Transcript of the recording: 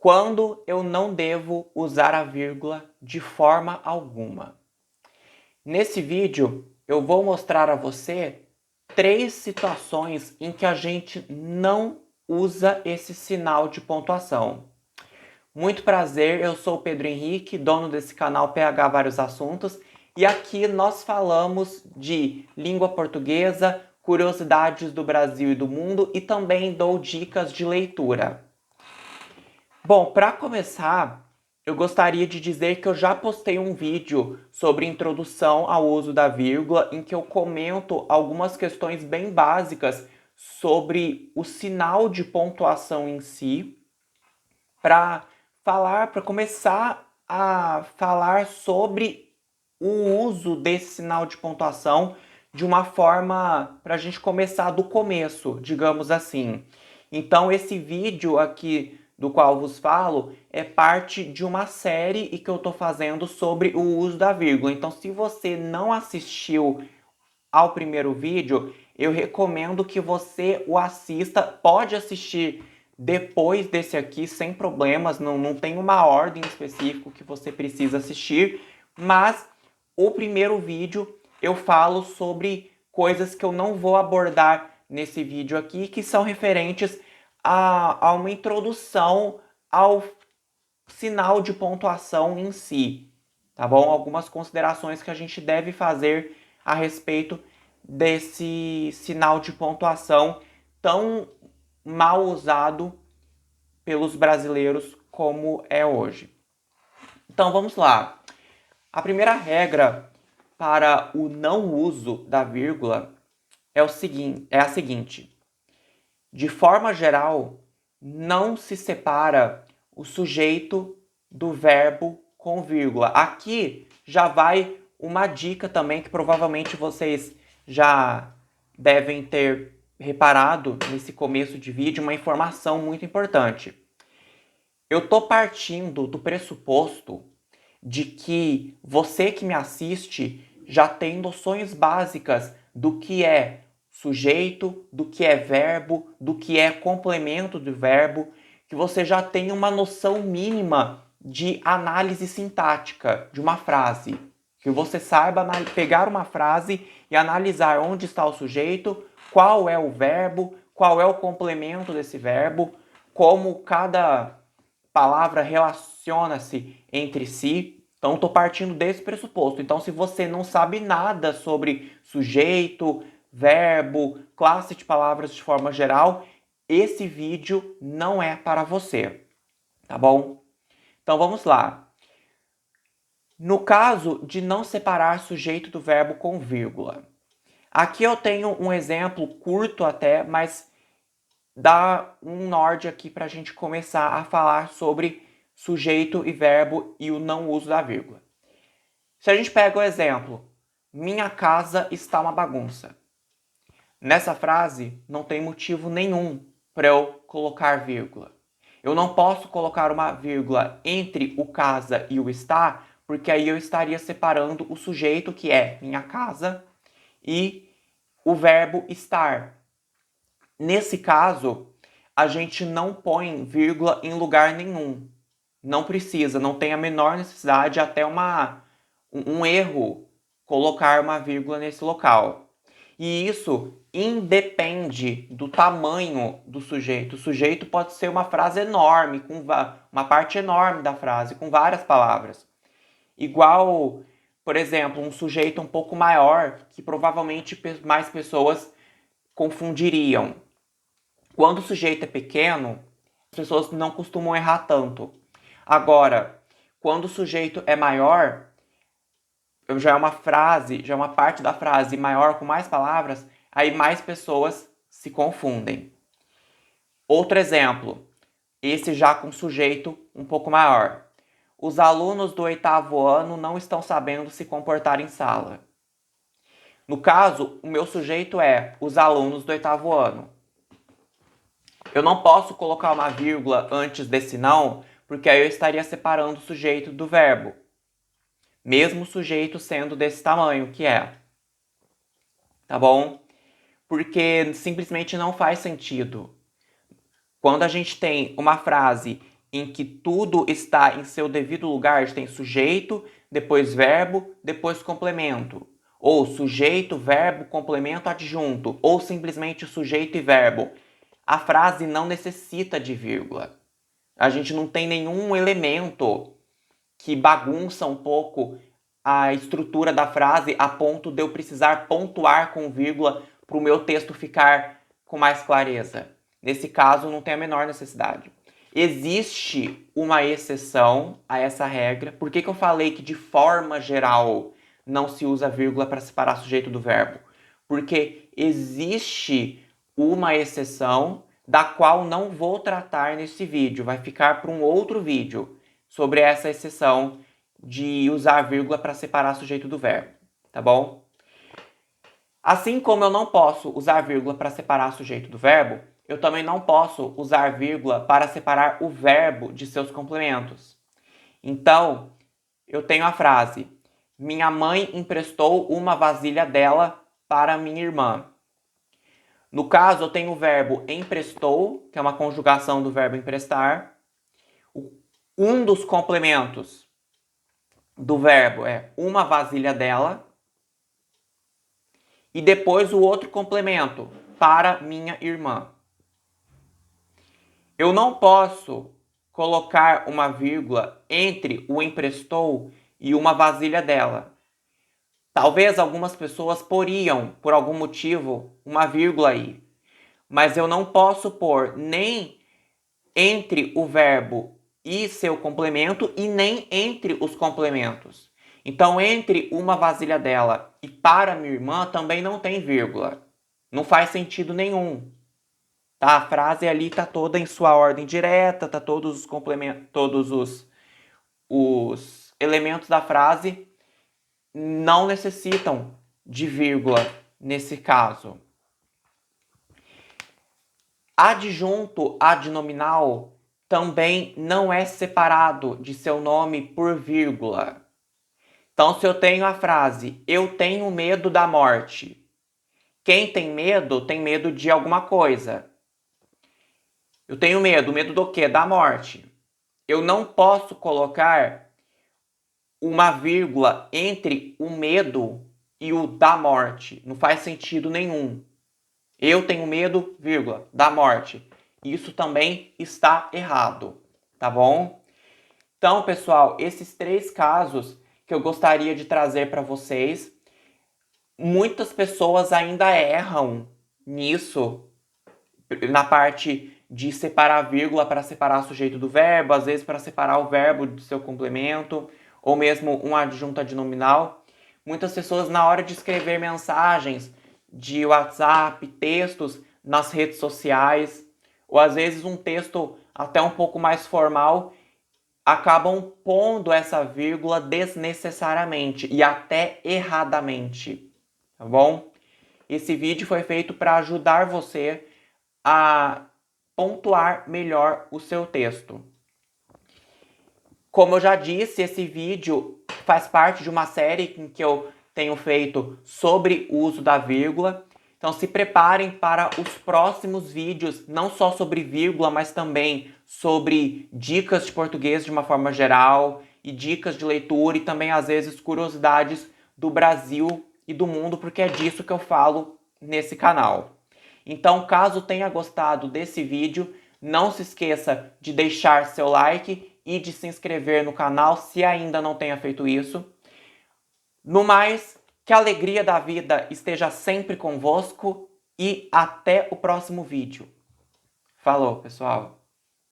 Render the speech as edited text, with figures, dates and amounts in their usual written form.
Quando eu não devo usar a vírgula de forma alguma? Nesse vídeo, eu vou mostrar a você 3 situações em que a gente não usa esse sinal de pontuação. Muito prazer, eu sou o Pedro Henrique, dono desse canal PH Vários Assuntos, e aqui nós falamos de língua portuguesa, curiosidades do Brasil e do mundo e também dou dicas de leitura. Bom, para começar, eu gostaria de dizer que eu já postei um vídeo sobre introdução ao uso da vírgula, em que eu comento algumas questões bem básicas sobre o sinal de pontuação em si, para começar a falar sobre o uso desse sinal de pontuação de uma forma para a gente começar do começo, digamos assim. Então, esse vídeo aqui do qual vos falo é parte de uma série que eu estou fazendo sobre o uso da vírgula. Então, se você não assistiu ao primeiro vídeo, eu recomendo que você o assista. Pode assistir depois desse aqui, sem problemas, não tem uma ordem específica que você precisa assistir, mas o primeiro vídeo eu falo sobre coisas que eu não vou abordar nesse vídeo aqui, que são referentes a uma introdução ao sinal de pontuação em si, tá bom? Algumas considerações que a gente deve fazer a respeito desse sinal de pontuação tão mal usado pelos brasileiros como é hoje. Então vamos lá. A primeira regra para o não uso da vírgula é a seguinte: de forma geral, não se separa o sujeito do verbo com vírgula. Aqui já vai uma dica também que provavelmente vocês já devem ter reparado nesse começo de vídeo, uma informação muito importante. Eu tô partindo do pressuposto de que você que me assiste já tem noções básicas do que é sujeito, do que é verbo, do que é complemento do verbo, que você já tem uma noção mínima de análise sintática de uma frase. Que você saiba pegar uma frase e analisar onde está o sujeito, qual é o verbo, qual é o complemento desse verbo, como cada palavra relaciona-se entre si. Então, estou partindo desse pressuposto. Então, se você não sabe nada sobre sujeito, verbo, classe de palavras de forma geral, esse vídeo não é para você, tá bom? Então, vamos lá. No caso de não separar sujeito do verbo com vírgula. Aqui eu tenho um exemplo curto até, mas dá um norte aqui para a gente começar a falar sobre sujeito e verbo e o não uso da vírgula. Se a gente pega o exemplo, minha casa está uma bagunça. Nessa frase não tem motivo nenhum para eu colocar vírgula. Eu não posso colocar uma vírgula entre o casa e o está, porque aí eu estaria separando o sujeito, que é minha casa, e o verbo estar. Nesse caso, a gente não põe vírgula em lugar nenhum. Não precisa, não tem a menor necessidade, até um erro colocar uma vírgula nesse local. E isso independe do tamanho do sujeito. O sujeito pode ser uma frase enorme, com uma parte enorme da frase, com várias palavras. Igual, por exemplo, um sujeito um pouco maior, que provavelmente mais pessoas confundiriam. Quando o sujeito é pequeno, as pessoas não costumam errar tanto. Agora, quando o sujeito é maior, já é uma frase, já é uma parte da frase maior com mais palavras, aí mais pessoas se confundem. Outro exemplo, esse já com sujeito um pouco maior. Os alunos do 8º ano não estão sabendo se comportar em sala. No caso, o meu sujeito é os alunos do 8º ano. Eu não posso colocar uma vírgula antes desse não, porque aí eu estaria separando o sujeito do verbo. Mesmo o sujeito sendo desse tamanho, que é. Tá bom? Porque simplesmente não faz sentido. Quando a gente tem uma frase em que tudo está em seu devido lugar, a gente tem sujeito, depois verbo, depois complemento. Ou sujeito, verbo, complemento, adjunto. Ou simplesmente sujeito e verbo. A frase não necessita de vírgula. A gente não tem nenhum elemento que bagunça um pouco a estrutura da frase a ponto de eu precisar pontuar com vírgula para o meu texto ficar com mais clareza. Nesse caso, não tem a menor necessidade. Existe uma exceção a essa regra. Por que eu falei que, de forma geral, não se usa vírgula para separar sujeito do verbo? Porque existe uma exceção da qual não vou tratar nesse vídeo. Vai ficar para um outro vídeo sobre essa exceção de usar vírgula para separar sujeito do verbo, tá bom? Assim como eu não posso usar vírgula para separar sujeito do verbo, eu também não posso usar vírgula para separar o verbo de seus complementos. Então, eu tenho a frase: minha mãe emprestou uma vasilha dela para minha irmã. No caso, eu tenho o verbo emprestou, que é uma conjugação do verbo emprestar. Um dos complementos do verbo é uma vasilha dela. E depois o outro complemento, para minha irmã. Eu não posso colocar uma vírgula entre o emprestou e uma vasilha dela. Talvez algumas pessoas poriam, por algum motivo, uma vírgula aí. Mas eu não posso pôr nem entre o verbo e seu complemento e nem entre os complementos. Então, entre uma vasilha dela e para minha irmã também não tem vírgula. Não faz sentido nenhum. Tá? A frase ali está toda em sua ordem direta, tá todos os complementos, todos os elementos da frase não necessitam de vírgula nesse caso. Adjunto adnominal também não é separado de seu nome por vírgula. Então, se eu tenho a frase, eu tenho medo da morte. Quem tem medo de alguma coisa. Eu tenho medo do quê? Da morte. Eu não posso colocar uma vírgula entre o medo e o da morte. Não faz sentido nenhum. Eu tenho medo, vírgula, da morte. Isso também está errado, tá bom? Então, pessoal, esses 3 casos que eu gostaria de trazer para vocês. Muitas pessoas ainda erram nisso, na parte de separar vírgula para separar sujeito do verbo, às vezes para separar o verbo do seu complemento, ou mesmo um adjunto adnominal. Muitas pessoas, na hora de escrever mensagens de WhatsApp, textos nas redes sociais, ou às vezes um texto até um pouco mais formal, acabam pondo essa vírgula desnecessariamente e até erradamente, tá bom? Esse vídeo foi feito para ajudar você a pontuar melhor o seu texto. Como eu já disse, esse vídeo faz parte de uma série em que eu tenho feito sobre o uso da vírgula. Então se preparem para os próximos vídeos, não só sobre vírgula, mas também sobre dicas de português de uma forma geral, e dicas de leitura e também às vezes curiosidades do Brasil e do mundo, porque é disso que eu falo nesse canal. Então, caso tenha gostado desse vídeo, não se esqueça de deixar seu like e de se inscrever no canal se ainda não tenha feito isso. No mais, que a alegria da vida esteja sempre convosco e até o próximo vídeo. Falou, pessoal!